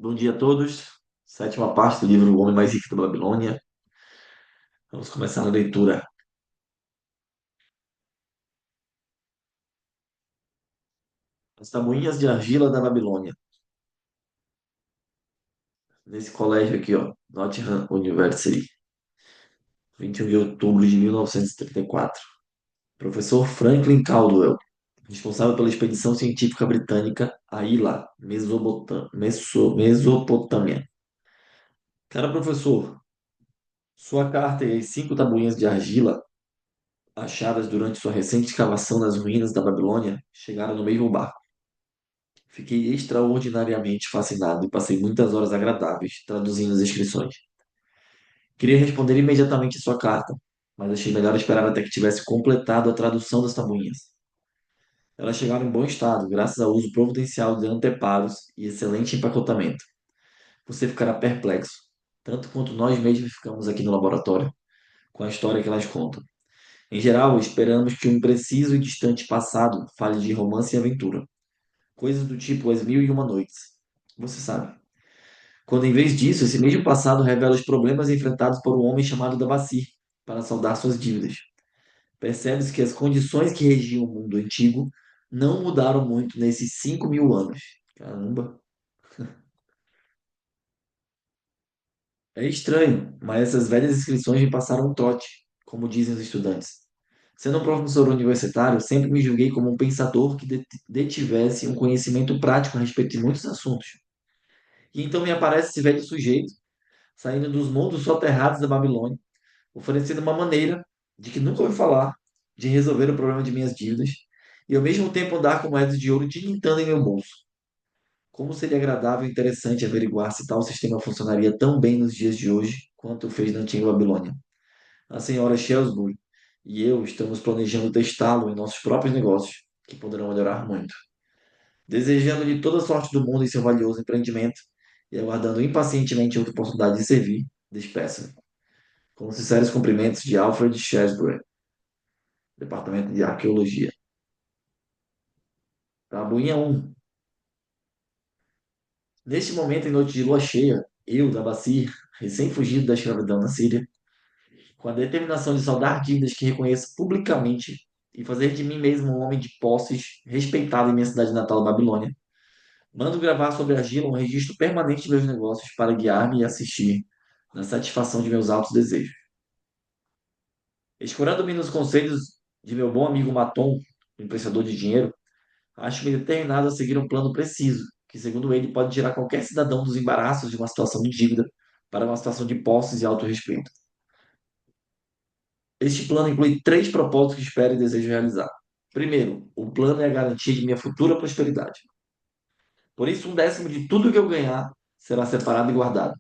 Bom dia a todos. Sétima parte do livro O Homem Mais Rico da Babilônia. Vamos começar a leitura. As tabuinhas de argila da Babilônia. Nesse colégio aqui, ó, Nottingham University, 21 de outubro de 1934. Professor Franklin Caldwell, responsável pela expedição científica britânica a Ilha, Mesopotâmia. Cara professor, sua carta e as 5 tabuinhas de argila achadas durante sua recente escavação nas ruínas da Babilônia chegaram no mesmo barco. Fiquei extraordinariamente fascinado e passei muitas horas agradáveis traduzindo as inscrições. Queria responder imediatamente sua carta, mas achei melhor esperar até que tivesse completado a tradução das tabuinhas. Elas chegaram em bom estado, graças ao uso providencial de anteparos e excelente empacotamento. Você ficará perplexo, tanto quanto nós mesmos ficamos aqui no laboratório, com a história que elas contam. Em geral, esperamos que um impreciso e distante passado fale de romance e aventura, coisas do tipo As Mil e Uma Noites. Você sabe. Quando, em vez disso, esse mesmo passado revela os problemas enfrentados por um homem chamado Dabassi para saldar suas dívidas. Percebe-se que as condições que regiam o mundo antigo não mudaram muito nesses 5.000 anos. Caramba! É estranho, mas essas velhas inscrições me passaram um trote, como dizem os estudantes. Sendo um professor universitário, sempre me julguei como um pensador que detivesse um conhecimento prático a respeito de muitos assuntos. E então me aparece esse velho sujeito, saindo dos mundos soterrados da Babilônia, oferecendo uma maneira de que nunca ouvi falar de resolver o problema de minhas dívidas e ao mesmo tempo andar com moedas de ouro tilintando em meu bolso. Como seria agradável e interessante averiguar se tal sistema funcionaria tão bem nos dias de hoje quanto fez na antiga Babilônia. A senhora Shelby e eu estamos planejando testá-lo em nossos próprios negócios, que poderão melhorar muito. Desejando-lhe toda a sorte do mundo em seu valioso empreendimento e aguardando impacientemente outra oportunidade de servir, despeça-me. Com sinceros cumprimentos de Alfred Shasbury, Departamento de Arqueologia. Tabuinha 1. Neste momento, em noite de lua cheia, eu, Dabasir, recém-fugido da escravidão na Síria, com a determinação de saldar dívidas que reconheço publicamente e fazer de mim mesmo um homem de posses respeitado em minha cidade natal, Babilônia, mando gravar sobre a argila um registro permanente de meus negócios para guiar-me e assistir na satisfação de meus altos desejos. Escorando-me nos conselhos de meu bom amigo Maton, o emprestador de dinheiro, acho-me determinado a seguir um plano preciso, que, segundo ele, pode tirar qualquer cidadão dos embaraços de uma situação de dívida para uma situação de posses e autorrespeito. Este plano inclui 3 propósitos que espero e desejo realizar. Primeiro, o plano é a garantia de minha futura prosperidade. Por isso, 1/10 de tudo que eu ganhar será separado e guardado.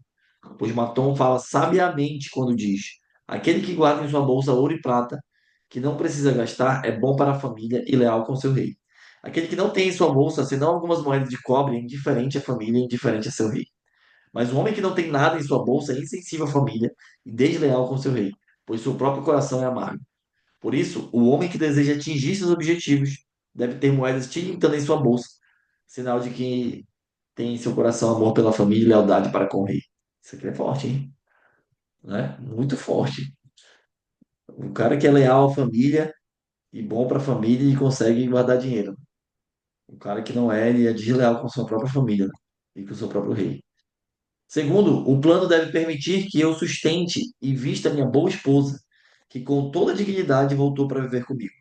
Pois Maton fala sabiamente quando diz: aquele que guarda em sua bolsa ouro e prata, que não precisa gastar, é bom para a família e leal com seu rei. Aquele que não tem em sua bolsa, senão algumas moedas de cobre, é indiferente à família e indiferente a seu rei. Mas o homem que não tem nada em sua bolsa é insensível à família e desleal com seu rei, pois seu próprio coração é amargo. Por isso, o homem que deseja atingir seus objetivos deve ter moedas tilintando em sua bolsa, sinal de que tem em seu coração amor pela família e lealdade para com o rei. Isso aqui é forte, hein? Né? Muito forte. O cara que é leal à família e bom para a família e consegue guardar dinheiro. O cara que não é, ele é desleal com sua própria família, né? E com o seu próprio rei. Segundo, o plano deve permitir que eu sustente e vista minha boa esposa, que com toda dignidade voltou para viver comigo.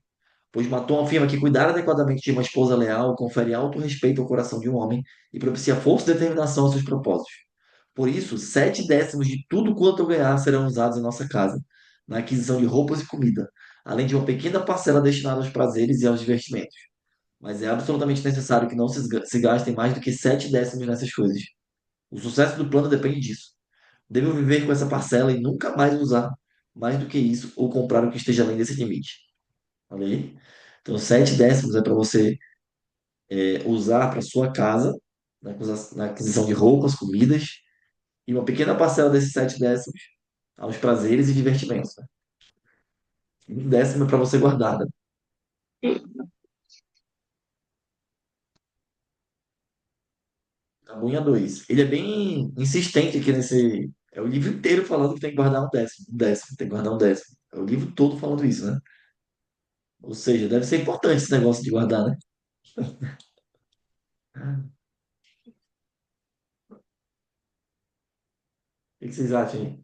Pois Maton afirma que cuidar adequadamente de uma esposa leal confere alto respeito ao coração de um homem e propicia força e determinação aos seus propósitos. Por isso, 7/10 de tudo quanto eu ganhar serão usados em nossa casa, na aquisição de roupas e comida, além de uma pequena parcela destinada aos prazeres e aos divertimentos. Mas é absolutamente necessário que não se gastem mais do que 7/10 nessas coisas. O sucesso do plano depende disso. Devo viver com essa parcela e nunca mais usar mais do que isso ou comprar o que esteja além desse limite. Falei? Então, 7/10 é para você usar para sua casa, na aquisição de roupas, comidas, e uma pequena parcela desses 7/10 aos prazeres e divertimentos. Né? E 1/10 é para você guardar. Né? Tabuinha 2. Ele é bem insistente aqui nesse. É o livro inteiro falando que tem que guardar um décimo, tem que guardar um décimo. É o livro todo falando isso, né? Ou seja, deve ser importante esse negócio de guardar, né? O que vocês acham aí?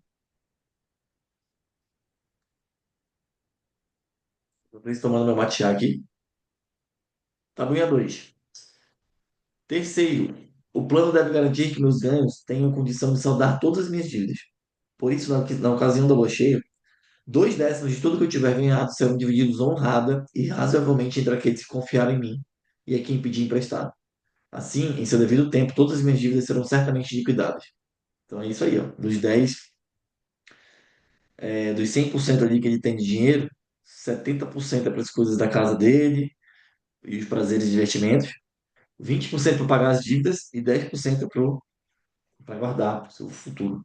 Estou tomando meu matcha aqui. Tabuinha 2. Terceiro, o plano deve garantir que meus ganhos tenham condição de saldar todas as minhas dívidas. Por isso, na ocasião da lua cheia, 2/10 de tudo que eu tiver ganhado serão divididos honrada e razoavelmente entre aqueles que confiaram em mim e a quem pedi emprestado. Assim, em seu devido tempo, todas as minhas dívidas serão certamente liquidadas. Então é isso aí, ó. Dos 100% ali que ele tem de dinheiro, 70% é para as coisas da casa dele e os prazeres e divertimentos, 20% para pagar as dívidas e 10% para guardar para o seu futuro.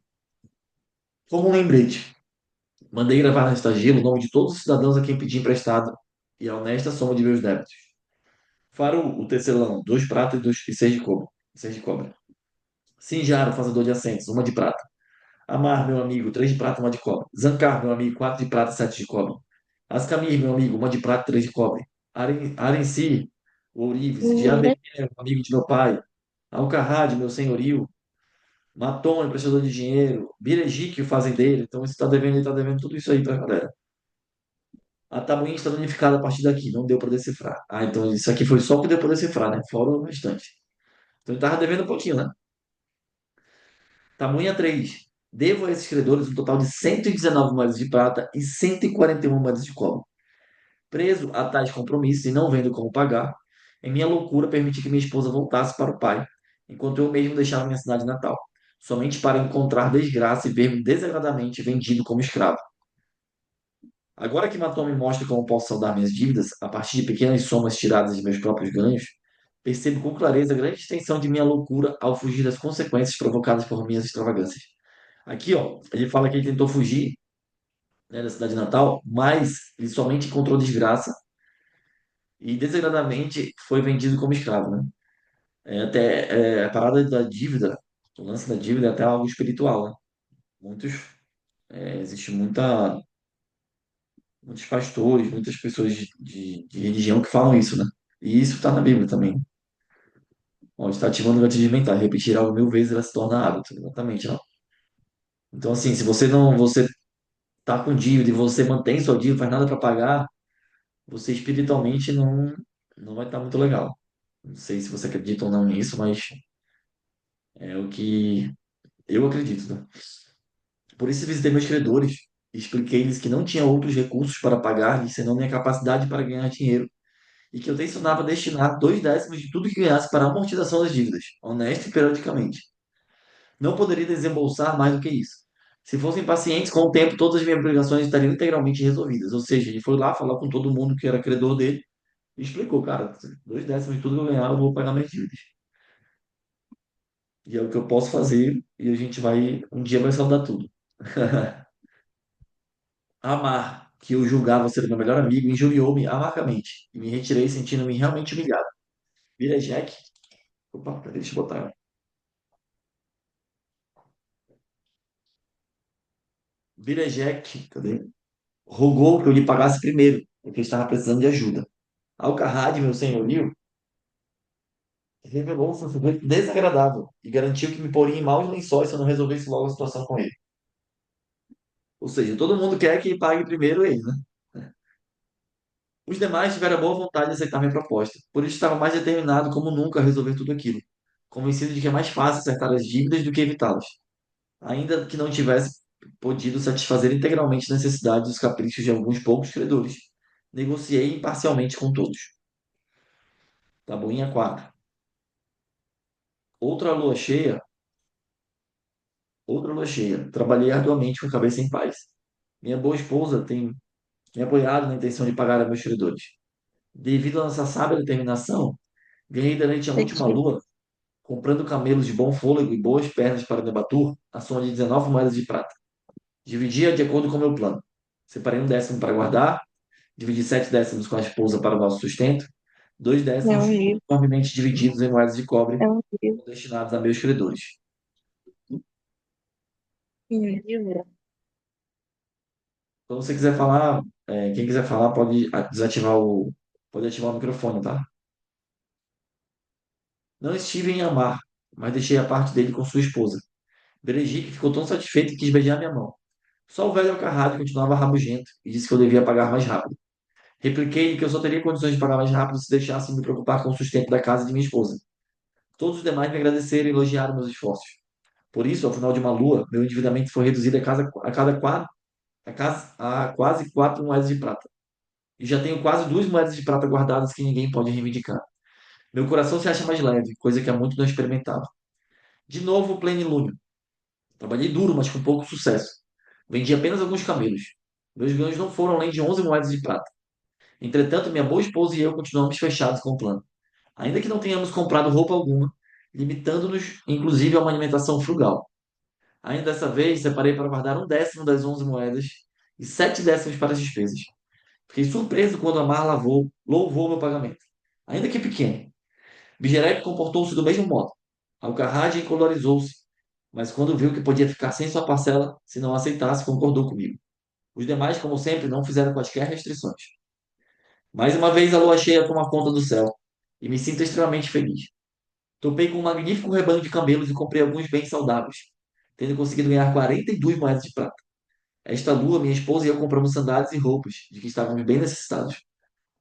Como um lembrete, mandei gravar na estagila o nome de todos os cidadãos a quem pedi emprestado e a honesta soma de meus débitos. Faro, o tecelão, 2 pratas e 6 de cobre. 6 de cobre. Sinjaro, fazedor de assentos, 1 de prata. Amar, meu amigo, 3 de prata, 1 de cobre. Zancar, meu amigo, 4 de prata, 7 de cobre. Ascamir, meu amigo, 1 de prata, 3 de cobre. Arenci, o ourives. Diabené, amigo de meu pai. Alcarrade, meu senhorio. Matom, emprestador de dinheiro. Birejique, o fazendeiro. Então, você está devendo, ele está devendo tudo isso aí para a galera. A tabuinha está danificada a partir daqui, não deu para decifrar. Ah, então isso aqui foi só o que deu para decifrar, né? Fora o restante. Então ele estava devendo um pouquinho, né? Tabuinha 3. Devo a esses credores um total de 119 moedas de prata e 141 moedas de cobre. Preso a tais compromissos e não vendo como pagar, em minha loucura permiti que minha esposa voltasse para o pai, enquanto eu mesmo deixava minha cidade natal, somente para encontrar desgraça e ver-me desagradadamente vendido como escravo. Agora que Matom me mostra como posso saldar minhas dívidas a partir de pequenas somas tiradas de meus próprios ganhos, percebo com clareza a grande extensão de minha loucura ao fugir das consequências provocadas por minhas extravagâncias. Aqui, ó, ele fala que ele tentou fugir, né, da cidade natal, mas ele somente encontrou desgraça e desagradadamente foi vendido como escravo, né? A parada da dívida, o lance da dívida é até algo espiritual, né? Muitos, existe muitos pastores, muitas pessoas de religião que falam isso, né? E isso está na Bíblia também. Ó, está ativando o gatilho mental. Repetir algo 1000 vezes ela se torna hábito. Exatamente, ó. Então, assim, se você tá com dívida e você mantém sua dívida, faz nada para pagar, você espiritualmente não vai estar muito legal. Não sei se você acredita ou não nisso, mas é o que eu acredito, né? Por isso visitei meus credores e expliquei-lhes que não tinha outros recursos para pagar-lhes senão minha capacidade para ganhar dinheiro e que eu tencionava destinar 2/10 de tudo que ganhasse para a amortização das dívidas, honesto e periodicamente. Não poderia desembolsar mais do que isso. Se fossem pacientes, com o tempo todas as minhas obrigações estariam integralmente resolvidas. Ou seja, ele foi lá falar com todo mundo que era credor dele e explicou, cara, 2/10 de tudo que eu ganhar, eu vou pagar minhas dívidas. E é o que eu posso fazer e a gente vai, um dia vai saldar tudo. Amar, que eu julgava ser meu melhor amigo, injuriou-me amargamente e me retirei sentindo-me realmente humilhado. Vira Jack. Opa, peraí, deixa eu botar. Vira Jack, cadê? Rogou que eu lhe pagasse primeiro, porque estava precisando de ajuda. Alcarrade, meu senhorio, revelou um sofrimento desagradável e garantiu que me poria em maus lençóis se eu não resolvesse logo a situação com ele. Ou seja, todo mundo quer que pague primeiro ele, né? Os demais tiveram boa vontade de aceitar minha proposta, por isso estava mais determinado como nunca a resolver tudo aquilo, convencido de que é mais fácil acertar as dívidas do que evitá-las, ainda que não tivesse podido satisfazer integralmente as necessidades e os caprichos de alguns poucos credores. Negociei imparcialmente com todos. Tabuinha 4. Outra lua cheia, outra lua cheia. Trabalhei arduamente com a cabeça em paz. Minha boa esposa tem me apoiado na intenção de pagar a meus credores. Devido à nossa sábia determinação, ganhei durante a última Entendi. lua, comprando camelos de bom fôlego e boas pernas para Nebatur, a soma de 19 moedas de prata. Dividia de acordo com o meu plano. Separei 1/10 para guardar, dividi 7/10 com a esposa para o nosso sustento, Dois É décimos horrível, uniformemente divididos em moedas de cobre é horrível. destinados a meus credores. Horrível. Então, se você quiser falar, quem quiser falar pode desativar pode ativar o microfone, tá? Não estive em Amar, mas deixei a parte dele com sua esposa. Brigitte ficou tão satisfeito que quis beijar minha mão. Só o velho Alcarrado continuava rabugento e disse que eu devia pagar mais rápido. Repliquei que eu só teria condições de pagar mais rápido se deixasse me preocupar com o sustento da casa de minha esposa. Todos os demais me agradeceram e elogiaram meus esforços. Por isso, ao final de uma lua, meu endividamento foi reduzido a quase 4 moedas de prata. E já tenho quase 2 moedas de prata guardadas que ninguém pode reivindicar. Meu coração se acha mais leve, coisa que há muito não experimentava. De novo, o plenilúnio. Trabalhei duro, mas com pouco sucesso. Vendi apenas alguns camelos. Meus ganhos não foram além de 11 moedas de prata. Entretanto, minha boa esposa e eu continuamos fechados com o plano. Ainda que não tenhamos comprado roupa alguma, limitando-nos, inclusive, a uma alimentação frugal. Ainda dessa vez, separei para guardar um décimo das 11 moedas e 7 décimos para as despesas. Fiquei surpreso quando a Mar louvou meu pagamento, ainda que pequeno. Bigerec comportou-se do mesmo modo. Alcarrage encolorizou-se, mas quando viu que podia ficar sem sua parcela, se não aceitasse, concordou comigo. Os demais, como sempre, não fizeram quaisquer restrições. Mais uma vez, a lua cheia toma conta do céu, e me sinto extremamente feliz. Topei com um magnífico rebanho de camelos e comprei alguns bens saudáveis, tendo conseguido ganhar 42 moedas de prata. Esta lua, minha esposa e eu compramos sandálias e roupas, de que estávamos bem necessitados.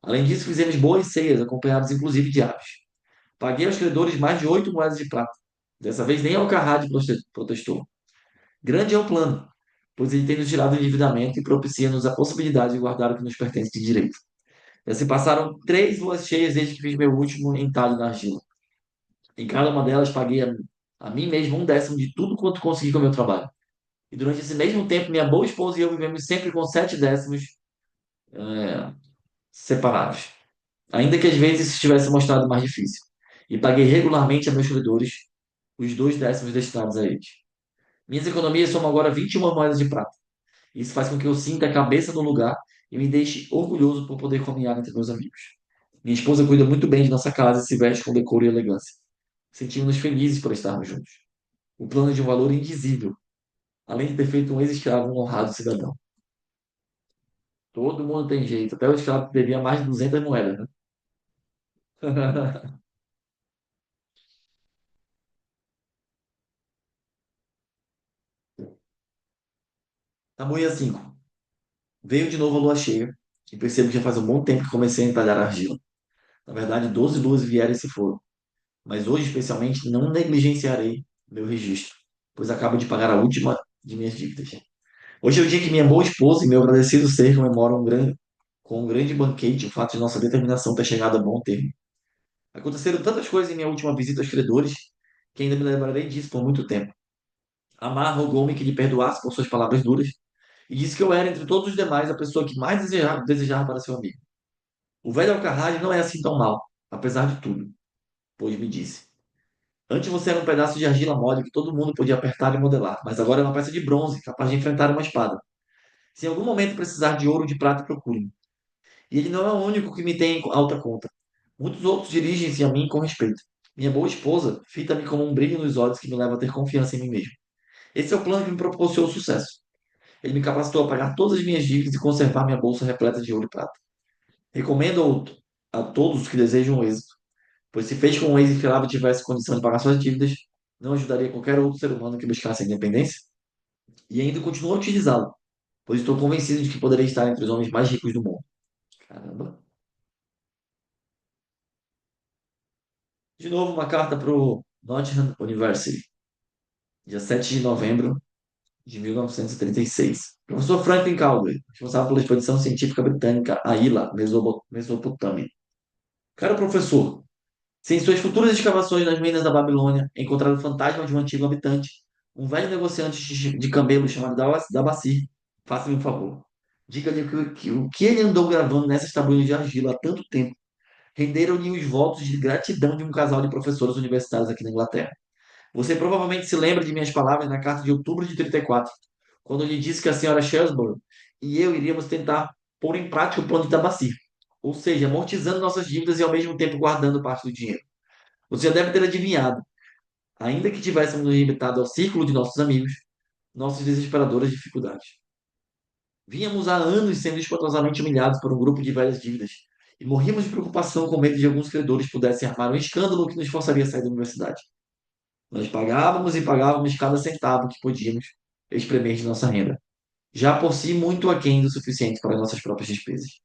Além disso, fizemos boas ceias, acompanhados inclusive de aves. Paguei aos credores mais de 8 moedas de prata. Dessa vez nem Alcarrade protestou. Grande é o plano, pois ele tem nos tirado do endividamento e propicia-nos a possibilidade de guardar o que nos pertence de direito. Já se passaram 3 luas cheias desde que fiz meu último entalhe na argila. Em cada uma delas, paguei a mim mesmo um décimo de tudo quanto consegui com o meu trabalho. E durante esse mesmo tempo, minha boa esposa e eu vivemos sempre com 7 décimos separados. Ainda que às vezes isso tivesse mostrado mais difícil. E paguei regularmente a meus credores os 2 décimos destinados a eles. Minhas economias somam agora 21 moedas de prata. Isso faz com que eu sinta a cabeça no lugar e me deixe orgulhoso por poder caminhar entre meus amigos. Minha esposa cuida muito bem de nossa casa e se veste com decoro e elegância. Sentimos-nos felizes por estarmos juntos. O plano de um valor indizível, além de ter feito um ex-escravo um honrado cidadão. Todo mundo tem jeito, até o escravo que devia mais de 200 moedas, né? Tamanho 5. Veio de novo a lua cheia e percebo que já faz um bom tempo que comecei a entalhar argila. Na verdade, 12 luas vieram e se foram. Mas hoje, especialmente, não negligenciarei meu registro, pois acabo de pagar a última de minhas dívidas. Hoje é o dia que minha boa esposa e meu agradecido ser comemoram com um grande banquete o fato de nossa determinação ter chegado a bom termo. Aconteceram tantas coisas em minha última visita aos credores que ainda me lembrarei disso por muito tempo. Amar rogou-me que lhe perdoasse por suas palavras duras e disse que eu era, entre todos os demais, a pessoa que mais desejava para seu amigo. O velho Alcarrage não é assim tão mal, apesar de tudo, pois me disse. Antes você era um pedaço de argila mole que todo mundo podia apertar e modelar, mas agora é uma peça de bronze, capaz de enfrentar uma espada. Se em algum momento precisar de ouro ou de prata, procure-me. E ele não é o único que me tem em alta conta. Muitos outros dirigem-se a mim com respeito. Minha boa esposa fita-me como um brilho nos olhos que me leva a ter confiança em mim mesmo. Esse é o plano que me proporcionou sucesso. Ele me capacitou a pagar todas as minhas dívidas e conservar minha bolsa repleta de ouro e prata. Recomendo a todos que desejam êxito, pois se fez com um ex-escravo tivesse condição de pagar suas dívidas, não ajudaria qualquer outro ser humano que buscasse a independência? E ainda continuo a utilizá-lo, pois estou convencido de que poderei estar entre os homens mais ricos do mundo. Caramba. De novo, uma carta para o Nottingham University, dia 7 de novembro de 1936. Professor Franklin Cowley, responsável pela expedição científica britânica à Ilha, Mesopotâmia. Caro professor, se em suas futuras escavações nas minas da Babilônia encontrar o fantasma de um antigo habitante, um velho negociante de camelos chamado Dabassi, faça-me um favor. Diga-lhe o que ele andou gravando nessas tabuinhas de argila há tanto tempo renderam-lhe os votos de gratidão de um casal de professores universitários aqui na Inglaterra. Você provavelmente se lembra de minhas palavras na carta de outubro de 34, quando lhe disse que a senhora Shrewsbury e eu iríamos tentar pôr em prática o plano de Tabassi. ou seja, amortizando nossas dívidas e ao mesmo tempo guardando parte do dinheiro. Você já deve ter adivinhado, ainda que tivéssemos nos limitado ao círculo de nossos amigos, nossas desesperadoras dificuldades. Vínhamos há anos sendo espantosamente humilhados por um grupo de velhas dívidas e morríamos de preocupação com medo de alguns credores pudessem armar um escândalo que nos forçaria a sair da universidade. Nós pagávamos e pagávamos cada centavo que podíamos espremer de nossa renda, já por si muito aquém do suficiente para nossas próprias despesas.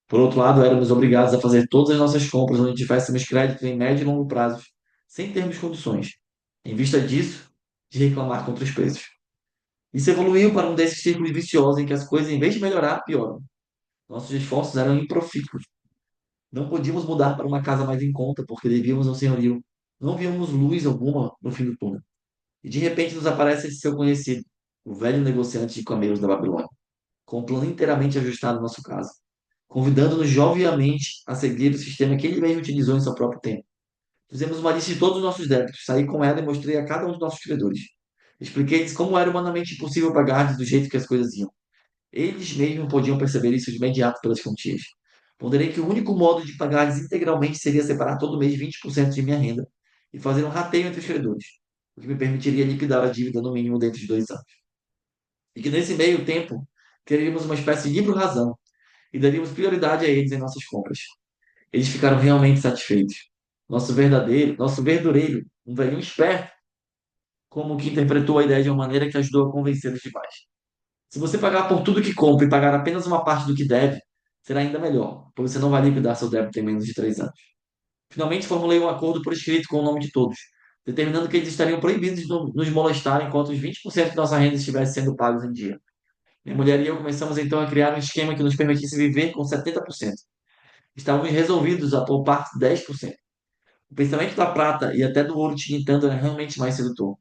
Por outro lado, éramos obrigados a fazer todas as nossas compras onde tivéssemos crédito em médio e longo prazos, sem termos condições, em vista disso, de reclamar contra os preços. Isso evoluiu para um desses círculos viciosos em que as coisas, em vez de melhorar, pioram. Nossos esforços eram improfícuos. Não podíamos mudar para uma casa mais em conta porque devíamos ao senhorio. Não víamos luz alguma no fim do túnel. E de repente nos aparece esse seu conhecido, o velho negociante de camelos da Babilônia, com um plano inteiramente ajustado ao nosso caso, convidando-nos jovialmente a seguir o sistema que ele mesmo utilizou em seu próprio tempo. Fizemos uma lista de todos os nossos débitos, saí com ela e mostrei a cada um dos nossos credores. Expliquei-lhes como era humanamente impossível pagar do jeito que as coisas iam. Eles mesmos podiam perceber isso de imediato pelas quantias. Ponderei que o único modo de pagar-lhes integralmente seria separar todo mês 20% de minha renda e fazer um rateio entre os credores, o que me permitiria liquidar a dívida no mínimo dentro de 2 anos. E que nesse meio tempo teríamos uma espécie de livro-razão e daríamos prioridade a eles em nossas compras. Eles ficaram realmente satisfeitos. Nosso verdureiro, um velhinho esperto, como que interpretou a ideia de uma maneira que ajudou a convencê-los demais. Se você pagar por tudo que compra e pagar apenas uma parte do que deve, será ainda melhor, pois você não vai liquidar seu débito em menos de 3 anos. Finalmente, formulei um acordo por escrito com o nome de todos, determinando que eles estariam proibidos de nos molestar enquanto os 20% de nossa renda estivesse sendo pagos em dia. Minha mulher e eu começamos então a criar um esquema que nos permitisse viver com 70%. Estávamos resolvidos a poupar 10%. O pensamento da prata e até do ouro tilintando era realmente mais sedutor.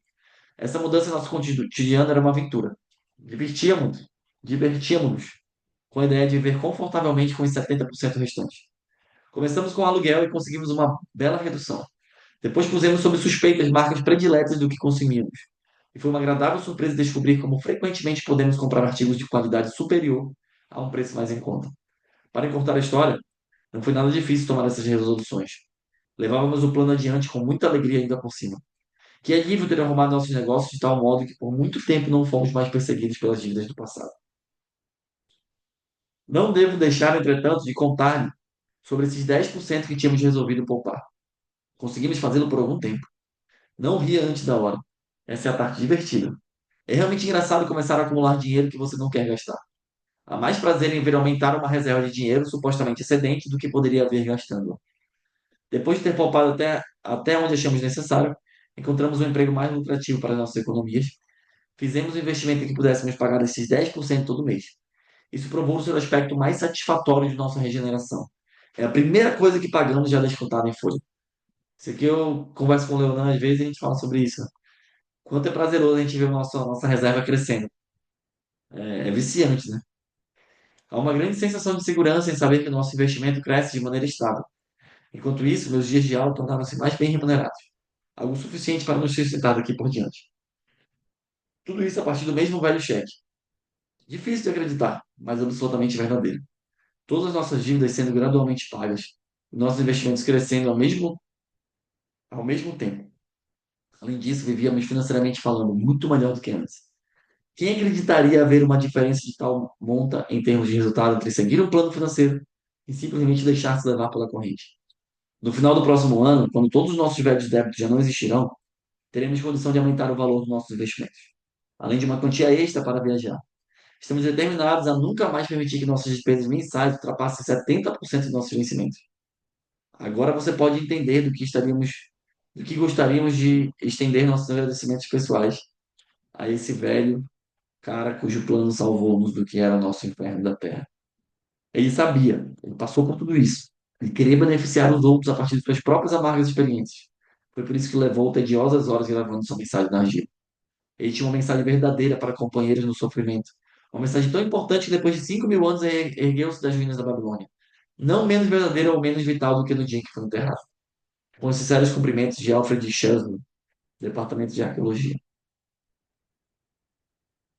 Essa mudança em nosso cotidiano era uma aventura. Divertíamos, divertíamos-nos com a ideia de viver confortavelmente com os 70% restantes. Começamos com o aluguel e conseguimos uma bela redução. Depois pusemos sob suspeita as marcas prediletas do que consumíamos. E foi uma agradável surpresa descobrir como frequentemente podemos comprar artigos de qualidade superior a um preço mais em conta. Para encurtar a história, não foi nada difícil tomar essas resoluções. Levávamos o plano adiante com muita alegria ainda por cima. Que alívio ter arrumado nossos negócios de tal modo que por muito tempo não fomos mais perseguidos pelas dívidas do passado. Não devo deixar, entretanto, de contar-lhe sobre esses 10% que tínhamos resolvido poupar. Conseguimos fazê-lo por algum tempo. Não ria antes da hora. Essa é a parte divertida. É realmente engraçado começar a acumular dinheiro que você não quer gastar. Há mais prazer em ver aumentar uma reserva de dinheiro supostamente excedente do que poderia haver gastando. Depois de ter poupado até onde achamos necessário, encontramos um emprego mais lucrativo para nossas economias. Fizemos um investimento em que pudéssemos pagar esses 10% todo mês. Isso provou ser o aspecto mais satisfatório de nossa regeneração. É a primeira coisa que pagamos já descontada em folha. Isso aqui eu converso com o Leonan às vezes e a gente fala sobre isso. Quanto é prazeroso a gente ver nossa reserva crescendo. É viciante, né? Há uma grande sensação de segurança em saber que o nosso investimento cresce de maneira estável. Enquanto isso, meus dias de aula tornaram-se mais bem remunerados. Algo suficiente para nos sustentar daqui por diante. Tudo isso a partir do mesmo velho cheque. Difícil de acreditar, mas absolutamente verdadeiro. Todas as nossas dívidas sendo gradualmente pagas, nossos investimentos crescendo ao mesmo tempo. Além disso, vivíamos financeiramente falando muito melhor do que antes. Quem acreditaria haver uma diferença de tal monta em termos de resultado entre seguir um plano financeiro e simplesmente deixar-se levar pela corrente? No final do próximo ano, quando todos os nossos velhos débitos já não existirão, teremos condição de aumentar o valor dos nossos investimentos, além de uma quantia extra para viajar. Estamos determinados a nunca mais permitir que nossas despesas mensais ultrapassem 70% dos nossos vencimentos. Agora você pode entender do que gostaríamos de estender nossos agradecimentos pessoais a esse velho cara cujo plano salvou-nos do que era o nosso inferno da terra. Ele sabia, ele passou por tudo isso. Ele queria beneficiar os outros a partir de suas próprias amargas experiências. Foi por isso que levou tediosas horas gravando sua mensagem na argila. Ele tinha uma mensagem verdadeira para companheiros no sofrimento. Uma mensagem tão importante que depois de 5.000 anos ergueu-se das ruínas da Babilônia. Não menos verdadeira ou menos vital do que no dia em que foi enterrado. Com os sinceros cumprimentos de Alfred Chesney, Departamento de Arqueologia.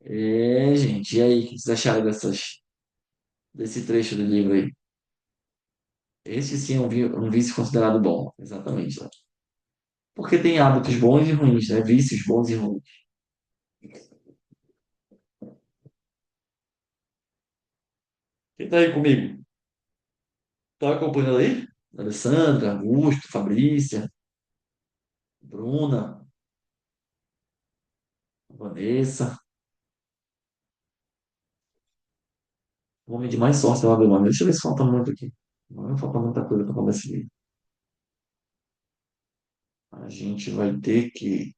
Gente, e aí, o que vocês acharam desse trecho do livro aí? Este sim é um vício considerado bom, exatamente, né? Porque tem hábitos bons e ruins, né? Vícios bons e ruins. Quem tá aí comigo? Tá acompanhando aí? Alessandra, Augusto, Fabrícia, Bruna, Vanessa. O homem de mais sorte é o Babilônia. Deixa eu ver se falta muito aqui. Não falta muita coisa para decidir. A gente vai ter que.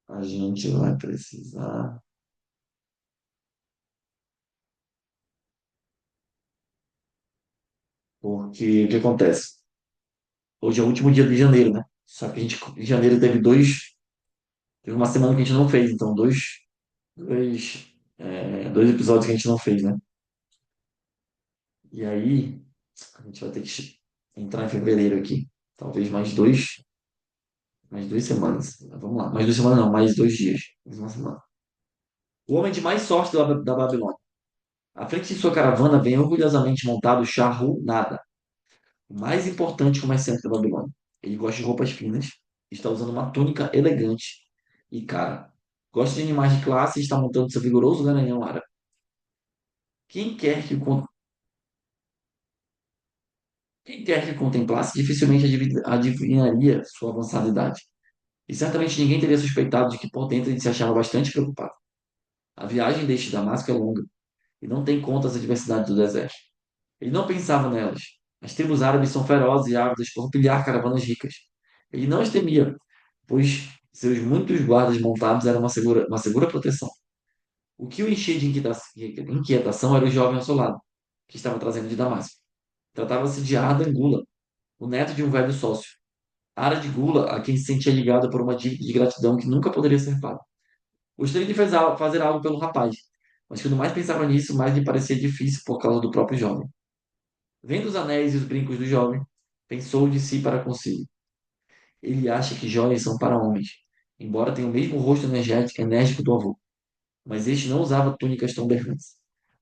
A gente vai precisar. Porque o que acontece? Hoje é o último dia de janeiro, né? Só que a gente, em janeiro teve dois. Teve uma semana que a gente não fez, então dois episódios que a gente não fez, né? E aí, a gente vai ter que entrar em fevereiro aqui. Talvez mais 2 semanas. Vamos lá, mais 2 semanas não, mais 2 dias. Mais uma semana. O homem de mais sorte da Babilônia. À frente de sua caravana vem orgulhosamente montado Nada, o mais importante comerciante da Babilônia. Ele gosta de roupas finas, está usando uma túnica elegante e cara. Gosta de animais de classe e está montando seu vigoroso garanhão árabe. Quem quer que, o con- quem quer que contemplasse dificilmente adivinharia sua avançada idade. E certamente ninguém teria suspeitado de que por dentro ele se achava bastante preocupado. A viagem deste Damasco é longa e não tem conta as adversidades do deserto. Ele não pensava nelas. As tribos árabes são ferozes e ávidas por pilhar caravanas ricas. Ele não as temia, pois seus muitos guardas montados eram uma segura proteção. O que o enchia de inquietação era o jovem ao seu lado, que estava trazendo de Damasco. Tratava-se de Arda Gula, o neto de um velho sócio. Ara de Gula, a quem se sentia ligado por uma dívida de gratidão que nunca poderia ser paga. Gostaria de fazer algo pelo rapaz, mas quando mais pensava nisso, mais lhe parecia difícil por causa do próprio jovem. Vendo os anéis e os brincos do jovem, pensou de si para consigo. Ele acha que joias são para homens, embora tenha o mesmo rosto enérgico do avô. Mas este não usava túnicas tão berrantes.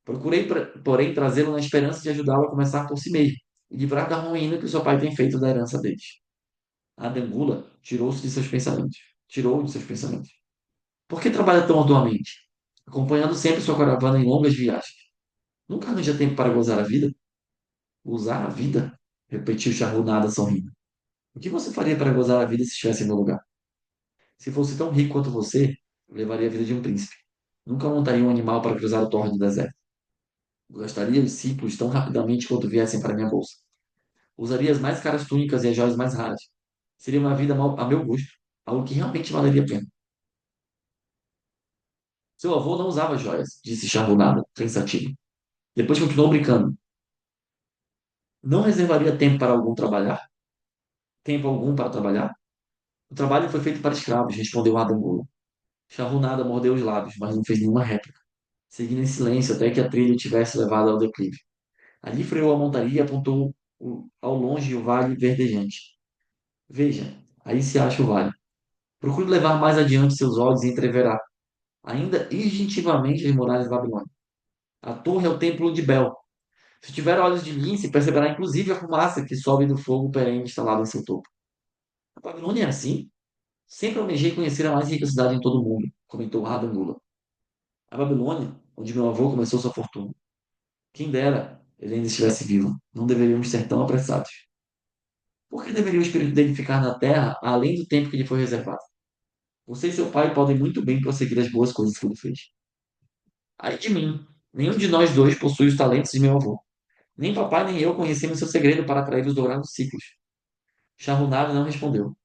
Procurei, porém, trazê-lo na esperança de ajudá-lo a começar por si mesmo e livrar da ruína que seu pai tem feito da herança deles. A Dangula tirou-se de seus pensamentos. Tirou de seus pensamentos. Por que trabalha tão arduamente? Acompanhando sempre sua caravana em longas viagens. Nunca arranja tempo para gozar a vida? Usar a vida? Repetiu Charrunada sorrindo. O que você faria para gozar a vida se estivesse em meu lugar? Se fosse tão rico quanto você, levaria a vida de um príncipe. Nunca montaria um animal para cruzar o torre do deserto. Gastaria os ciclos tão rapidamente quanto viessem para minha bolsa. Usaria as mais caras túnicas e as joias mais raras. Seria uma vida a meu gosto, algo que realmente valeria a pena. Seu avô não usava joias, disse Charrunada, pensativo. Depois continuou brincando. Não reservaria tempo para algum trabalhar? Tempo algum para trabalhar? O trabalho foi feito para escravos, respondeu Adangolo. Charrunada mordeu os lábios, mas não fez nenhuma réplica, seguindo em silêncio até que a trilha tivesse levado ao declive. Ali freou a montaria e apontou ao longe o vale verdejante. Veja, aí se acha o vale. Procure levar mais adiante seus olhos e entreverá, ainda instintivamente, as muralhas da Babilônia. A torre é o templo de Bel. Se tiver olhos de lince, perceberá inclusive a fumaça que sobe do fogo perene instalado em seu topo. A Babilônia é assim? Sempre almejei conhecer a mais rica cidade em todo o mundo, comentou Radangula. A Babilônia, onde meu avô começou sua fortuna. Quem dera ele ainda estivesse vivo. Não deveríamos ser tão apressados. Por que deveria o espírito dele ficar na terra além do tempo que lhe foi reservado? Você e seu pai podem muito bem prosseguir as boas coisas que ele fez. Ai de mim, nenhum de nós dois possui os talentos de meu avô. Nem papai nem eu conhecemos seu segredo para atrair os dourados ciclos. Charrunada não respondeu,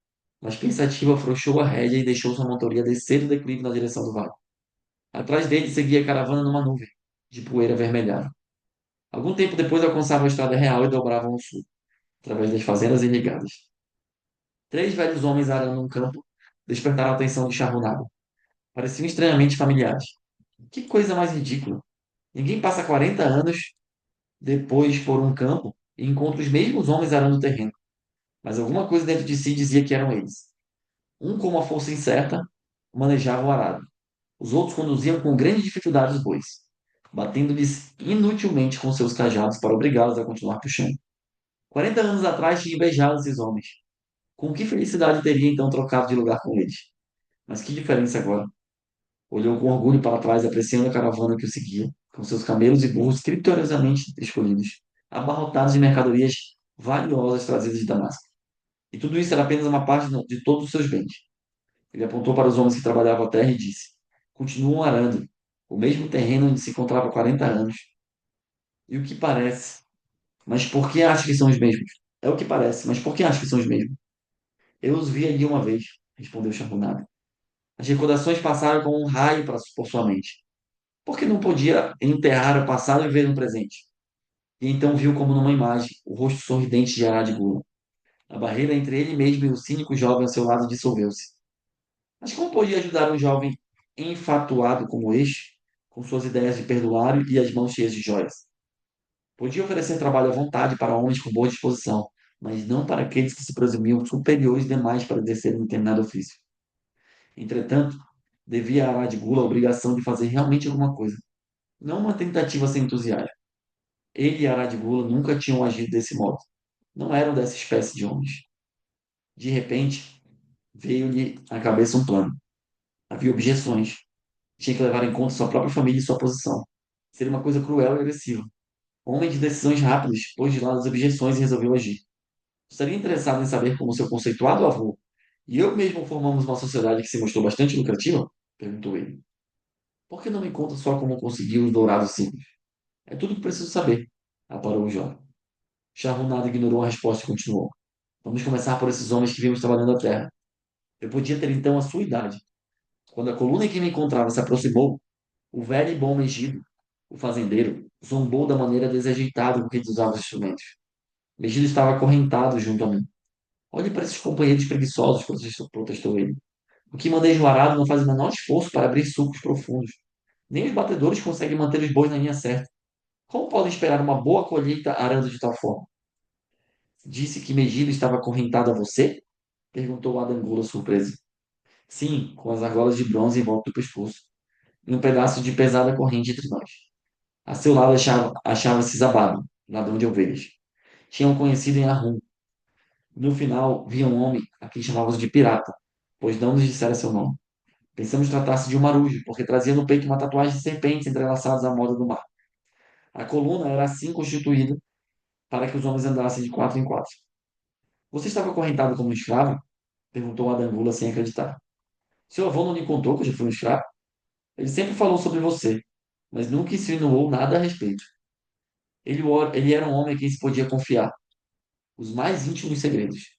mas pensativa afrouxou a rédea e deixou sua montaria descer o declive na direção do vale. Atrás dele seguia a caravana numa nuvem, de poeira avermelhada. Algum tempo depois alcançavam a estrada real e dobravam ao sul, através das fazendas irrigadas. Três velhos homens arando um campo despertaram a atenção de Charrunada. Pareciam estranhamente familiares. Que coisa mais ridícula! Ninguém passa 40 anos depois por um campo e encontra os mesmos homens arando o terreno. Mas alguma coisa dentro de si dizia que eram eles. Um, com uma força incerta, manejava o arado. Os outros conduziam com grande dificuldade os bois. batendo-lhes inutilmente com seus cajados para obrigá-los a continuar puxando. 40 anos atrás tinha beijado esses homens. Com que felicidade teria então trocado de lugar com eles? Mas que diferença agora? Olhou com orgulho para trás, apreciando a caravana que o seguia, com seus camelos e burros criteriosamente escolhidos, abarrotados de mercadorias valiosas trazidas de Damasco. E tudo isso era apenas uma parte de todos os seus bens. Ele apontou para os homens que trabalhavam a terra e disse: continuam arando o mesmo terreno onde se encontrava há 40 anos. E o que parece? Mas por que acha que são os mesmos? É o que parece, mas por que acha que são os mesmos? Eu os vi ali uma vez, respondeu Charbonado. As recordações passaram como um raio por sua mente. Por que não podia enterrar o passado e ver no presente? E então viu como numa imagem o rosto sorridente de Arad Gula. A barreira entre ele mesmo e o cínico jovem ao seu lado dissolveu-se. Mas como podia ajudar um jovem enfatuado como este, com suas ideias de perdoar e as mãos cheias de joias? Podia oferecer trabalho à vontade para homens com boa disposição, mas não para aqueles que se presumiam superiores demais para exercer um determinado ofício. Entretanto, devia a Arad Gula a obrigação de fazer realmente alguma coisa, não uma tentativa sem entusiasmo. Ele e Arad Gula nunca tinham agido desse modo. Não eram dessa espécie de homens. De repente, veio-lhe à cabeça um plano. Havia objeções. Tinha que levar em conta sua própria família e sua posição. Seria uma coisa cruel e agressiva. Homem de decisões rápidas, pôs de lado as objeções e resolveu agir. Estaria interessado em saber como seu conceituado avô e eu mesmo formamos uma sociedade que se mostrou bastante lucrativa? Perguntou ele. Por que não me conta só como conseguiu os dourados simples? É tudo o que preciso saber. Aparou o jovem. Charrunado ignorou a resposta e continuou. Vamos começar por esses homens que vimos trabalhando a terra. Eu podia ter então a sua idade. Quando a coluna em que me encontrava se aproximou, o velho e bom Megido, o fazendeiro, zombou da maneira desajeitada com que eles usavam os instrumentos. Megido estava acorrentado junto a mim. Olhe para esses companheiros preguiçosos, protestou ele. O que maneja o arado não faz o menor esforço para abrir sulcos profundos. Nem os batedores conseguem manter os bois na linha certa. Como podem esperar uma boa colheita arando de tal forma? Disse que Megido estava acorrentado a você? Perguntou Adangula surpreso. Sim, com as argolas de bronze em volta do pescoço, e um pedaço de pesada corrente entre nós. A seu lado achava-se Zabado, ladrão de ovelhas. Tinham conhecido em Arrum. No final, via um homem a quem chamávamos de pirata, pois não nos dissera seu nome. Pensamos tratar-se de um marujo, porque trazia no peito uma tatuagem de serpentes entrelaçadas à moda do mar. A coluna era assim constituída para que os homens andassem de quatro em quatro. Você estava acorrentado como um escravo? Perguntou Adangula sem acreditar. Seu avô não lhe contou que eu já fui um escravo? Ele sempre falou sobre você, mas nunca insinuou nada a respeito. Ele era um homem a quem se podia confiar, os mais íntimos segredos.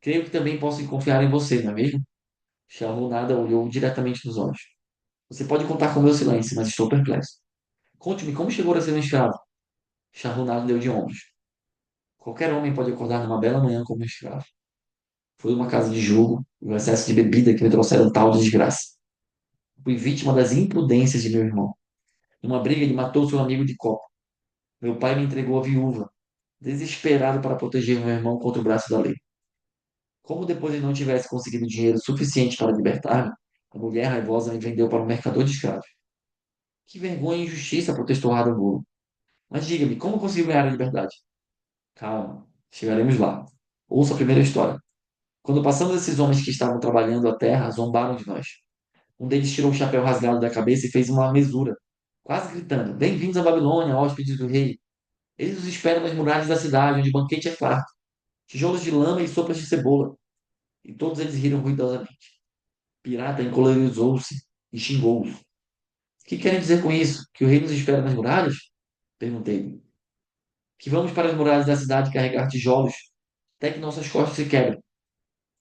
Creio que também posso confiar em você, não é mesmo? Nada olhou diretamente nos olhos. Você pode contar com meu silêncio, mas estou perplexo. Conte-me como chegou a ser um escravo. Nada deu de ombros. Qualquer homem pode acordar numa bela manhã como um escravo. Foi uma casa de jogo e o excesso de bebida que me trouxeram tal desgraça. Fui vítima das imprudências de meu irmão. Numa briga, ele matou seu amigo de copa. Meu pai me entregou a viúva, desesperado para proteger meu irmão contra o braço da lei. Como depois ele não tivesse conseguido dinheiro suficiente para libertar-me, a mulher raivosa me vendeu para um mercador de escravos. Que vergonha e injustiça, protestou Radambulo. Mas diga-me, como conseguiu ganhar a liberdade? Calma, chegaremos lá. Ouça a primeira história. Quando passamos esses homens que estavam trabalhando a terra, zombaram de nós. Um deles tirou o chapéu rasgado da cabeça e fez uma mesura, quase gritando: Bem-vindos à Babilônia, hóspedes do rei. Eles os esperam nas muralhas da cidade, onde o banquete é farto. Tijolos de lama e sopas de cebola. E todos eles riram ruidosamente. Pirata encolerizou-se e xingou-os. O que querem dizer com isso? Que o rei nos espera nas muralhas? Perguntei-lhe. Que vamos para as muralhas da cidade carregar tijolos, até que nossas costas se quebrem.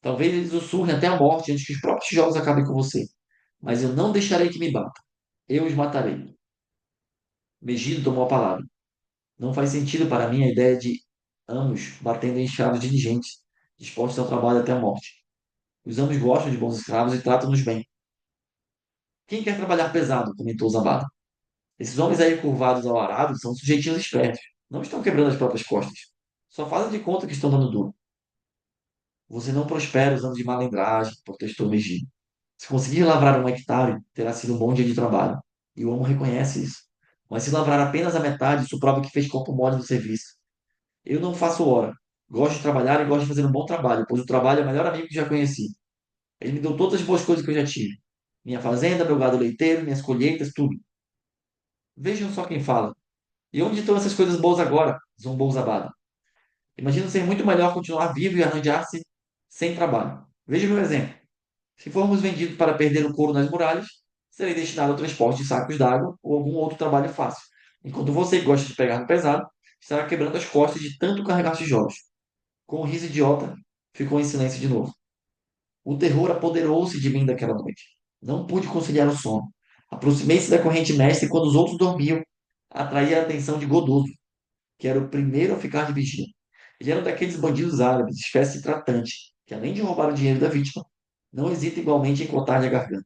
Talvez eles o surrem até a morte antes que os próprios tijolos acabem com você. Mas eu não deixarei que me batam. Eu os matarei. Megido tomou a palavra. Não faz sentido para mim a ideia de amos batendo em escravos diligentes, dispostos ao trabalho até a morte. Os amos gostam de bons escravos e tratam-nos bem. Quem quer trabalhar pesado? Comentou Zabada. Esses homens aí curvados ao arado são sujeitinhos espertos. Não estão quebrando as próprias costas. Só fazem de conta que estão dando duro. Você não prospera usando de malandragem, protestou Megido. Se conseguir lavrar um hectare, terá sido um bom dia de trabalho. E o homem reconhece isso. Mas se lavrar apenas a metade, isso prova que fez corpo mole no serviço. Eu não faço hora. Gosto de trabalhar e gosto de fazer um bom trabalho, pois o trabalho é o melhor amigo que já conheci. Ele me deu todas as boas coisas que eu já tive. Minha fazenda, meu gado leiteiro, minhas colheitas, tudo. Vejam só quem fala. E onde estão essas coisas boas agora? Zombou Zabada. Imagino ser muito melhor continuar vivo e arranjar-se sem trabalho. Veja meu exemplo. Se formos vendidos para perder o couro nas muralhas, serei destinado ao transporte de sacos d'água ou algum outro trabalho fácil. Enquanto você, que gosta de pegar no pesado, estará quebrando as costas de tanto carregar tijolos. Com um riso idiota, ficou em silêncio de novo. O terror apoderou-se de mim daquela noite. Não pude conciliar o sono. Aproximei-se da corrente mestre quando os outros dormiam. Atraí a atenção de Godoso, que era o primeiro a ficar de vigia. Ele era um daqueles bandidos árabes, espécie de tratante, que além de roubar o dinheiro da vítima, não hesita igualmente em cortar-lhe a garganta.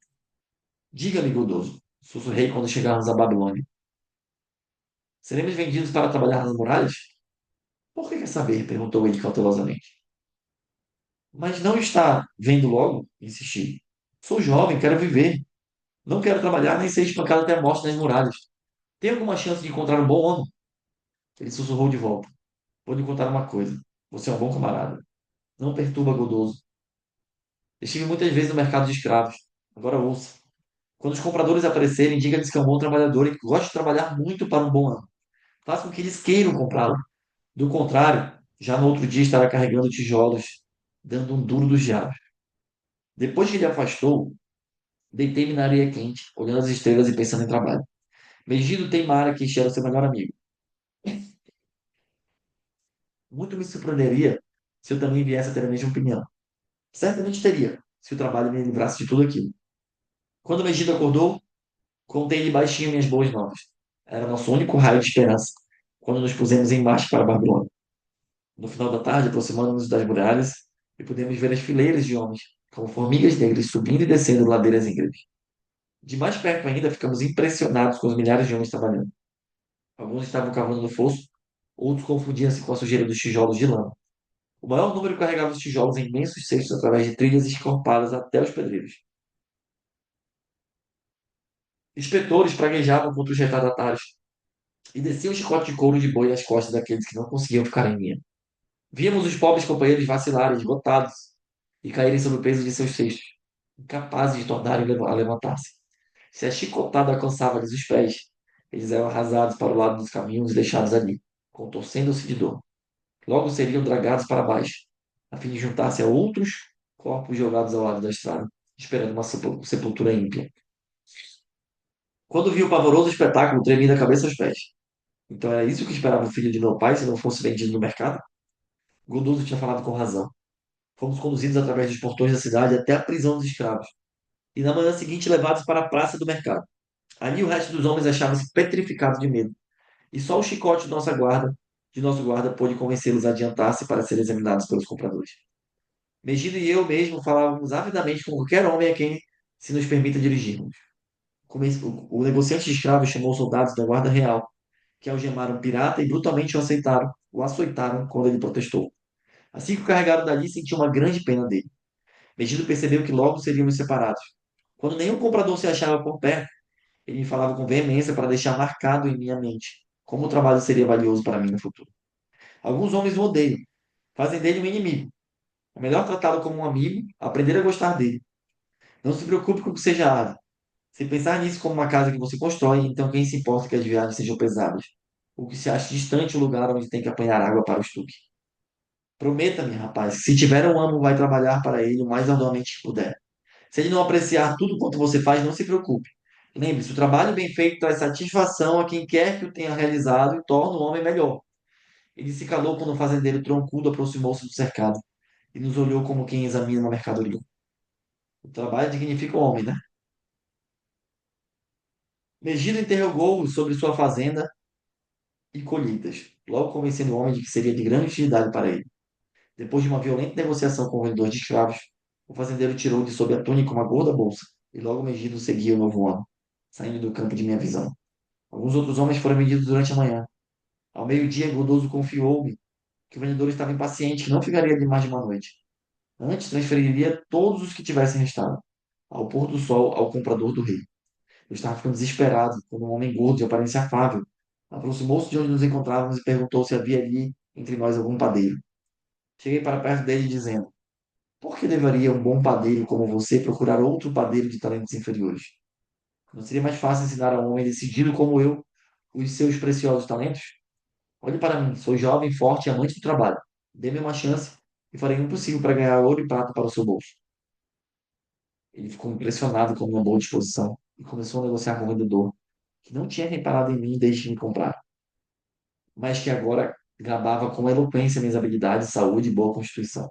Diga-me, Godoso, sussurrei quando chegarmos à Babilônia. Seremos vendidos para trabalhar nas muralhas? Por que quer saber? Perguntou ele cautelosamente. Mas não está vendo logo? Insisti. Sou jovem, quero viver. Não quero trabalhar nem ser espancado até a morte nas muralhas. Tem alguma chance de encontrar um bom homem? Ele sussurrou de volta. Vou lhe contar uma coisa. Você é um bom camarada. Não perturba Godoso. Estive muitas vezes no mercado de escravos. Agora ouça. Quando os compradores aparecerem, diga-lhes que é um bom trabalhador e que gosta de trabalhar muito para um bom ano. Faça com que eles queiram comprá-lo. Do contrário, já no outro dia estará carregando tijolos, dando um duro dos diabos. Depois que ele afastou, deitei-me na areia quente, olhando as estrelas e pensando em trabalho. Megido Teimara, que este era seu melhor amigo. Muito me surpreenderia se eu também viesse a ter a mesma opinião. Certamente teria, se o trabalho me livrasse de tudo aquilo. Quando Megido acordou, contei-lhe baixinho minhas boas novas. Era nosso único raio de esperança, quando nos pusemos em marcha para Babilônia. No final da tarde, aproximando-nos das muralhas, e pudemos ver as fileiras de homens, como formigas negras, subindo e descendo ladeiras íngremes. De mais perto ainda, ficamos impressionados com os milhares de homens trabalhando. Alguns estavam cavando no fosso, outros confundiam-se com a sujeira dos tijolos de lama. O maior número carregava os tijolos em imensos cestos através de trilhas escorpadas até os pedreiros. Inspetores praguejavam contra os retardatários e desciam o chicote de couro de boi das costas daqueles que não conseguiam ficar em linha. Víamos os pobres companheiros vacilarem, esgotados, e caírem sob o peso de seus cestos, incapazes de tornarem a levantar-se. Se a chicotada alcançava-lhes os pés, eles eram arrasados para o lado dos caminhos e deixados ali, contorcendo-se de dor. Logo seriam dragados para baixo, a fim de juntar-se a outros corpos jogados ao lado da estrada, esperando uma sepultura ímpia. Quando vi o pavoroso espetáculo, tremi da cabeça aos pés. Então era isso que esperava o filho de meu pai se não fosse vendido no mercado? Godoso tinha falado com razão. Fomos conduzidos através dos portões da cidade até a prisão dos escravos, e na manhã seguinte levados para a praça do mercado. Ali o resto dos homens achava-se petrificado de medo, e só o chicote de nosso guarda, pôde convencê-los a adiantar-se para serem examinados pelos compradores. Megido e eu mesmo falávamos avidamente com qualquer homem a quem se nos permita dirigirmos. O negociante de escravos chamou os soldados da guarda real, que algemaram o pirata e brutalmente o açoitaram quando ele protestou. Assim que o carregaram dali, senti uma grande pena dele. Megido percebeu que logo seríamos separados. Quando nenhum comprador se achava por perto, ele me falava com veemência para deixar marcado em minha mente como o trabalho seria valioso para mim no futuro. Alguns homens o odeiam, fazem dele um inimigo. É melhor tratá-lo como um amigo, aprender a gostar dele. Não se preocupe com o que seja árvore. Se pensar nisso como uma casa que você constrói, então quem se importa que as viagens sejam pesadas? Ou que se ache distante o lugar onde tem que apanhar água para o estuque? Prometa-me, rapaz, que se tiver um amo, vai trabalhar para ele o mais arduamente que puder. Se ele não apreciar tudo quanto você faz, não se preocupe. Lembre-se, o trabalho bem feito traz satisfação a quem quer que o tenha realizado e torna o homem melhor. Ele se calou quando o fazendeiro troncudo aproximou-se do cercado e nos olhou como quem examina uma mercadoria. O trabalho dignifica o homem, né? Megido interrogou-o sobre sua fazenda e colheitas, logo convencendo o homem de que seria de grande utilidade para ele. Depois de uma violenta negociação com o vendedor de escravos, o fazendeiro tirou de sob a túnica uma gorda bolsa, e logo Megido seguia o novo homem, saindo do campo de minha visão. Alguns outros homens foram vendidos durante a manhã. Ao meio-dia, Godoso confiou-me que o vendedor estava impaciente, que não ficaria ali mais de uma noite. Antes, transferiria todos os que tivessem restado, ao pôr do sol, ao comprador do rei. Eu estava ficando desesperado, como um homem gordo de aparência afável. Aproximou-se de onde nos encontrávamos e perguntou se havia ali entre nós algum padeiro. Cheguei para perto dele dizendo: por que deveria um bom padeiro como você procurar outro padeiro de talentos inferiores? Não seria mais fácil ensinar a um homem decidido como eu os seus preciosos talentos? Olhe para mim, sou jovem, forte e amante do trabalho. Dê-me uma chance e farei o impossível para ganhar ouro e prata para o seu bolso. Ele ficou impressionado com minha boa disposição e começou a negociar com o vendedor, que não tinha reparado em mim desde que me comprar, mas que agora gabava com eloquência minhas habilidades, saúde e boa constituição.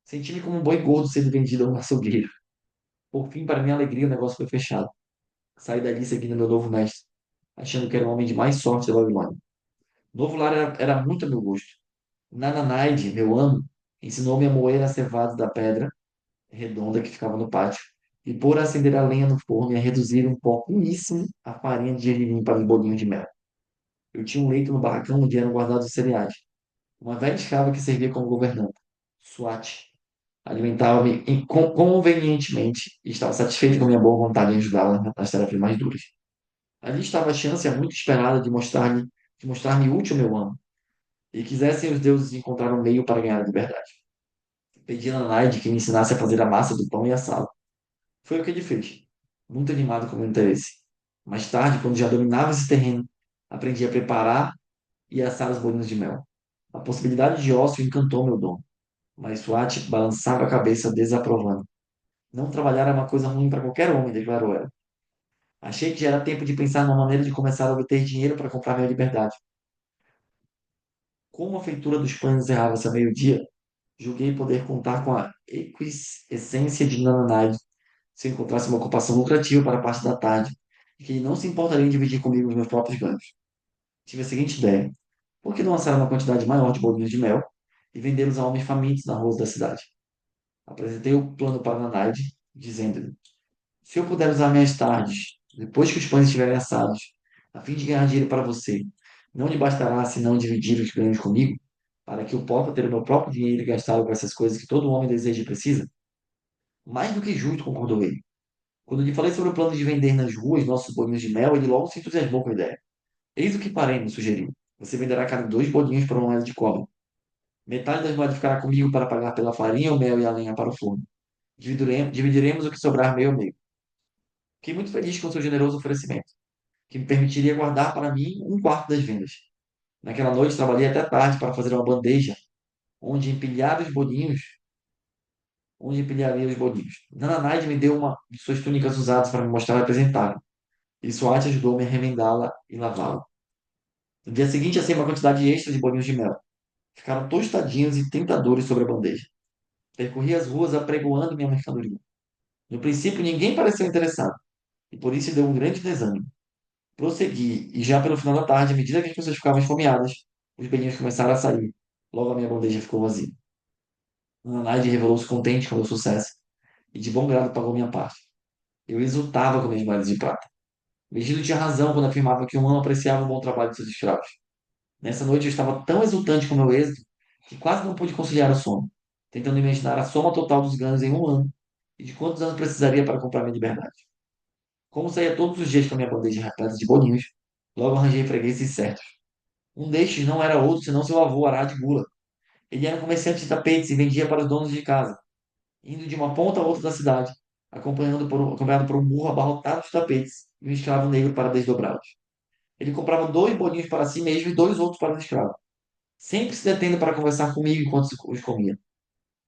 Senti-me como um boi gordo sendo vendido a um açougueiro. Por fim, para minha alegria, o negócio foi fechado. Saí dali seguindo meu novo mestre, achando que era o homem de mais sorte da Babilônia. O novo lar era muito a meu gosto. Nananaide, meu amo, ensinou-me a moer a cevada da pedra redonda que ficava no pátio e por acender a lenha no forno e a reduzir um pó finíssimo a farinha de gergelim para os bolinhos de mel. Eu tinha um leito no barracão onde eram guardados os cereais. Uma velha escrava que servia como governanta. Swat. Alimentava-me convenientemente e estava satisfeito com minha boa vontade em ajudá-la nas tarefas mais duras. Ali estava a chance muito esperada de mostrar-me útil ao meu amo, e quisessem os deuses encontrar um meio para ganhar a liberdade. Pedi a Nanaide que me ensinasse a fazer a massa do pão e assá-lo. Foi o que ele fez, muito animado com o meu interesse. Mais tarde, quando já dominava esse terreno, aprendi a preparar e assar os bolinhos de mel. A possibilidade de ócio encantou meu dom, mas Swati balançava a cabeça desaprovando. Não trabalhar é uma coisa ruim para qualquer homem, declarou ela. Achei que já era tempo de pensar numa maneira de começar a obter dinheiro para comprar minha liberdade. Como a feitura dos pães encerrava-se a meio-dia, julguei poder contar com a equiescência de Nananide se eu encontrasse uma ocupação lucrativa para a parte da tarde e que ele não se importaria em dividir comigo os meus próprios ganhos. Tive a seguinte ideia: por que não assar uma quantidade maior de bolinhos de mel e vendê-los a homens famintos na rua da cidade? Apresentei o plano para Nanide, dizendo-lhe: se eu puder usar minhas tardes, depois que os pães estiverem assados, a fim de ganhar dinheiro para você, não lhe bastará senão dividir os ganhos comigo, para que eu possa ter o meu próprio dinheiro e gastá-lo com essas coisas que todo homem deseja e precisa? Mais do que justo, concordou ele. Quando lhe falei sobre o plano de vender nas ruas nossos bolinhos de mel, ele logo se entusiasmou com a ideia. Eis o que faremos, sugeriu. Você venderá cada dois bolinhos por uma moeda de cobre. Metade das moedas ficará comigo para pagar pela farinha, o mel e a lenha para o forno. Dividiremos o que sobrar meio a meio. Fiquei muito feliz com seu generoso oferecimento, que me permitiria guardar para mim um quarto das vendas. Naquela noite, trabalhei até tarde para fazer uma bandeja onde empilhar os bolinhos, onde empilharia os bolinhos. Nananaide me deu uma de suas túnicas usadas para me mostrar apresentável, e Swati ajudou-me a remendá-la e lavá-la. No dia seguinte, assei uma quantidade extra de bolinhos de mel. Ficaram tostadinhos e tentadores sobre a bandeja. Percorri as ruas apregoando minha mercadoria. No princípio, ninguém pareceu interessado, e por isso deu um grande desânimo. Prossegui, e já pelo final da tarde, à medida que as pessoas ficavam esfomeadas, os belinhos começaram a sair. Logo a minha bandeja ficou vazia. Nanaide revelou-se contente com o meu sucesso, e de bom grado pagou minha parte. Eu exultava com minhas moedas de prata. Virgílio tinha razão quando afirmava que um ano apreciava o bom trabalho de seus escravos. Nessa noite eu estava tão exultante com o meu êxito que quase não pude conciliar o sono, tentando imaginar a soma total dos ganhos em um ano e de quantos anos precisaria para comprar minha liberdade. Como saía todos os dias com a minha bandeja repleta de bolinhos, logo arranjei fregueses certos. Um destes não era outro senão seu avô, Arad Gula. Ele era um comerciante de tapetes e vendia para os donos de casa, indo de uma ponta a outra da cidade, acompanhado por um burro abarrotado de tapetes e um escravo negro para desdobrá-los. Ele comprava dois bolinhos para si mesmo e dois outros para o escravo, sempre se detendo para conversar comigo enquanto os comia.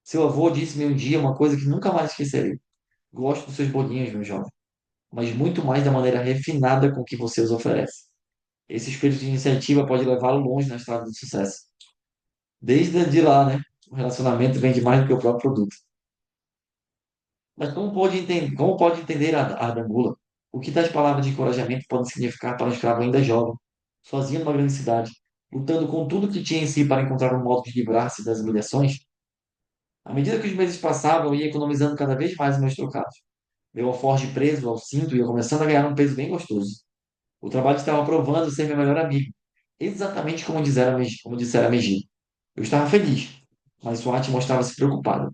Seu avô disse-me um dia uma coisa que nunca mais esquecerei. Gosto dos seus bolinhos, meu jovem, mas muito mais da maneira refinada com que você os oferece. Esse espírito de iniciativa pode levá-lo longe na estrada do sucesso. Desde de lá, né? O relacionamento vende mais do que o próprio produto. Mas como pode entender a Ardangula? O que tais palavras de encorajamento podem significar para um escravo ainda jovem, sozinho numa grande cidade, lutando com tudo que tinha em si para encontrar um modo de livrar-se das humilhações? À medida que os meses passavam, eu ia economizando cada vez mais os meus trocados. Meu alforje preso ao cinto ia começando a ganhar um peso bem gostoso. O trabalho estava provando ser meu melhor amigo, exatamente como dissera Megiddo. Eu estava feliz, mas Swati mostrava-se preocupada.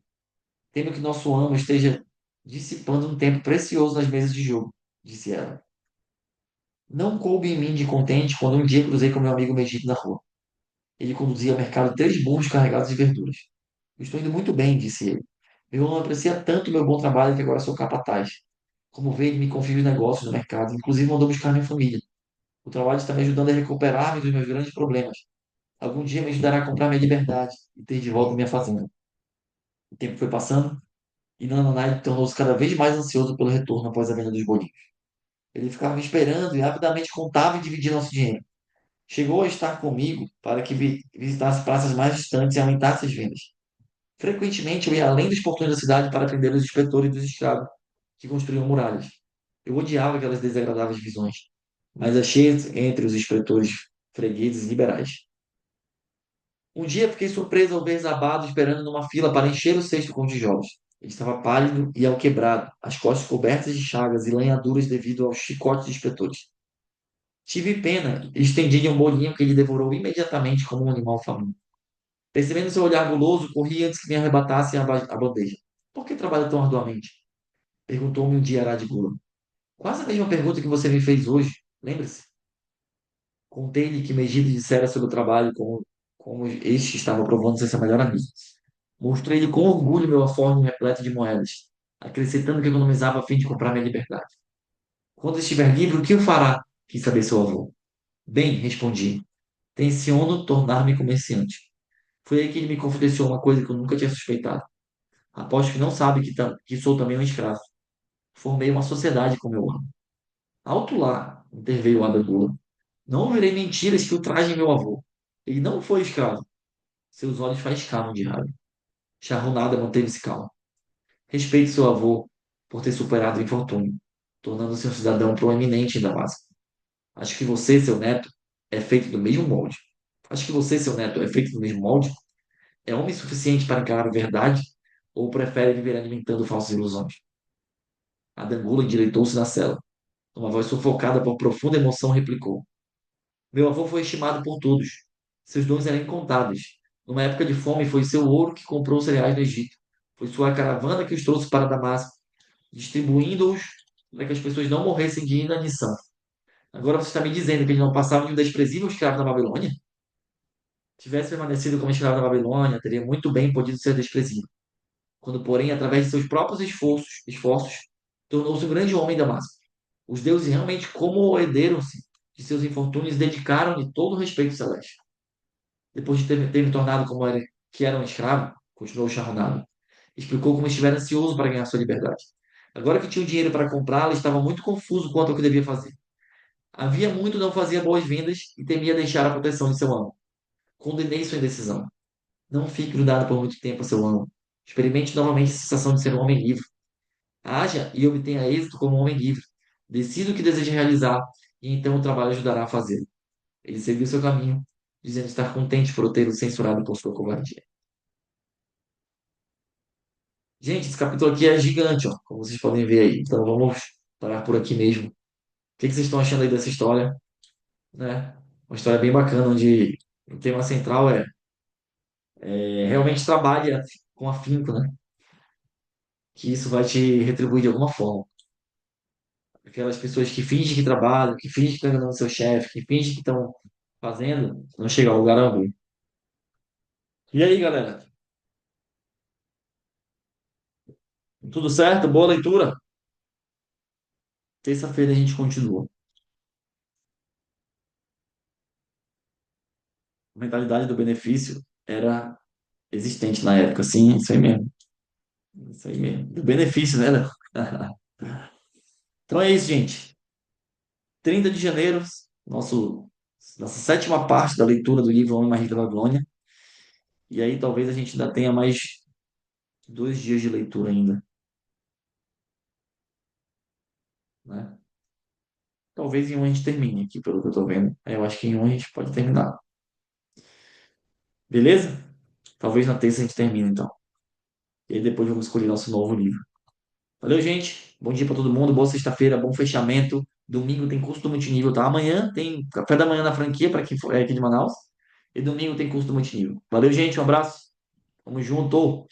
Temo que nosso amo esteja dissipando um tempo precioso nas mesas de jogo, disse ela. Não coube em mim de contente quando um dia cruzei com meu amigo Megito na rua. Ele conduzia ao mercado 3 burros carregados de verduras. "Eu estou indo muito bem", disse ele. "Meu irmão aprecia tanto meu bom trabalho que agora sou capataz. Como vê, ele me confia os negócios no mercado, inclusive mandou buscar minha família. O trabalho está me ajudando a recuperar-me dos meus grandes problemas. Algum dia me ajudará a comprar minha liberdade e ter de volta minha fazenda." O tempo foi passando e Nananai tornou-se cada vez mais ansioso pelo retorno após a venda dos bolinhos. Ele ficava me esperando e rapidamente contava e dividia nosso dinheiro. Chegou a estar comigo para que visitasse praças mais distantes e aumentasse as vendas. Frequentemente eu ia além dos portões da cidade para prender os inspetores dos escravos que construíam muralhas. Eu odiava aquelas desagradáveis visões, mas achei entre os inspetores fregueses e liberais. Um dia fiquei surpreso ao ver Zabado esperando numa fila para encher o cesto com tijolos. Ele estava pálido e alquebrado, as costas cobertas de chagas e lanhaduras devido aos chicotes dos inspetores. Tive pena e estendi-lhe um bolinho que ele devorou imediatamente como um animal faminto. Percebendo seu olhar guloso, corri antes que me arrebatassem a bandeja. "Por que trabalha tão arduamente?" perguntou-me um dia Ará de Gula. "Quase a mesma pergunta que você me fez hoje, lembre-se." Contei-lhe que Megido dissera sobre o trabalho como este estava provando ser seu melhor amigo. Mostrei-lhe com orgulho meu aforme repleto de moedas, acrescentando que economizava a fim de comprar minha liberdade. "Quando estiver livre, o que o fará?" quis saber seu avô. "Bem", respondi, "tenciono tornar-me comerciante." Foi aí que ele me confidenciou uma coisa que eu nunca tinha suspeitado. "Aposto que não sabe que sou também um escravo. Formei uma sociedade com meu amo." "Alto lá", interveio Adangula. "Não ouvirei mentiras que ultrajem meu avô. Ele não foi escravo." Seus olhos faiscavam de raiva. Charrunada manteve-se calmo. "Respeite seu avô por ter superado o infortúnio, tornando-se um cidadão proeminente em Damasco. Acho que você, seu neto, é feito do mesmo molde. Acho que você, seu neto, é feito do mesmo molde? É homem suficiente para encarar a verdade? Ou prefere viver alimentando falsas ilusões?" A Dangula endireitou-se na cela. Uma voz sufocada por profunda emoção replicou: "Meu avô foi estimado por todos. Seus dons eram incontáveis. Numa época de fome, foi seu ouro que comprou os cereais no Egito. Foi sua caravana que os trouxe para Damasco, distribuindo-os para que as pessoas não morressem de inanição. Agora você está me dizendo que ele não passava de um desprezível escravo da Babilônia? Tivesse permanecido como escravo da Babilônia, teria muito bem podido ser desprezível. Quando, porém, através de seus próprios esforços, tornou-se um grande homem em Damasco. Os deuses realmente comoederam-se de seus infortúnios e dedicaram-lhe todo o respeito celeste. Depois de ter me tornado que era um escravo, continuou Charronado, explicou como estivera ansioso para ganhar sua liberdade. Agora que tinha o dinheiro para comprá-la, estava muito confuso quanto ao que devia fazer. Havia muito não fazia boas-vindas e temia deixar a proteção de seu amo. Condenei sua indecisão. Não fique grudado por muito tempo a seu amo. Experimente novamente a sensação de ser um homem livre. Haja e obtenha êxito como um homem livre. Decida o que deseja realizar e então o trabalho ajudará a fazê-lo. Ele seguiu seu caminho, dizendo estar contente por ter o censurado por sua covardia. Gente, esse capítulo aqui é gigante, ó, como vocês podem ver aí. Então vamos parar por aqui mesmo. O que vocês estão achando aí dessa história? Né? Uma história bem bacana, onde o tema central realmente trabalha com afinco, né? Que isso vai te retribuir de alguma forma. Aquelas pessoas que fingem que trabalham, que fingem que estão enganando seu chefe, que fingem que estão fazendo, não chega ao lugar algum. E aí, galera? Tudo certo? Boa leitura? Terça-feira a gente continua. A mentalidade do benefício era existente na época, sim, isso aí mesmo. Isso aí mesmo. Do benefício, né, Léo? Então é isso, gente. 30 de janeiro, nosso, nossa sétima parte da leitura do livro Homem Mais Rico da Babilônia. E aí talvez a gente ainda tenha mais 2 dias de leitura ainda, né? Talvez em um a gente termine aqui, pelo que eu tô vendo. Eu acho que em um a gente pode terminar. Beleza? Talvez na terça a gente termine, então. E aí depois vamos escolher nosso novo livro. Valeu, gente. Bom dia pra todo mundo. Boa sexta-feira, bom fechamento. Domingo tem curso do multinível, tá? Amanhã tem café da manhã na franquia para quem for aqui de Manaus. E domingo tem curso do multinível. Valeu, gente. Um abraço. Tamo junto.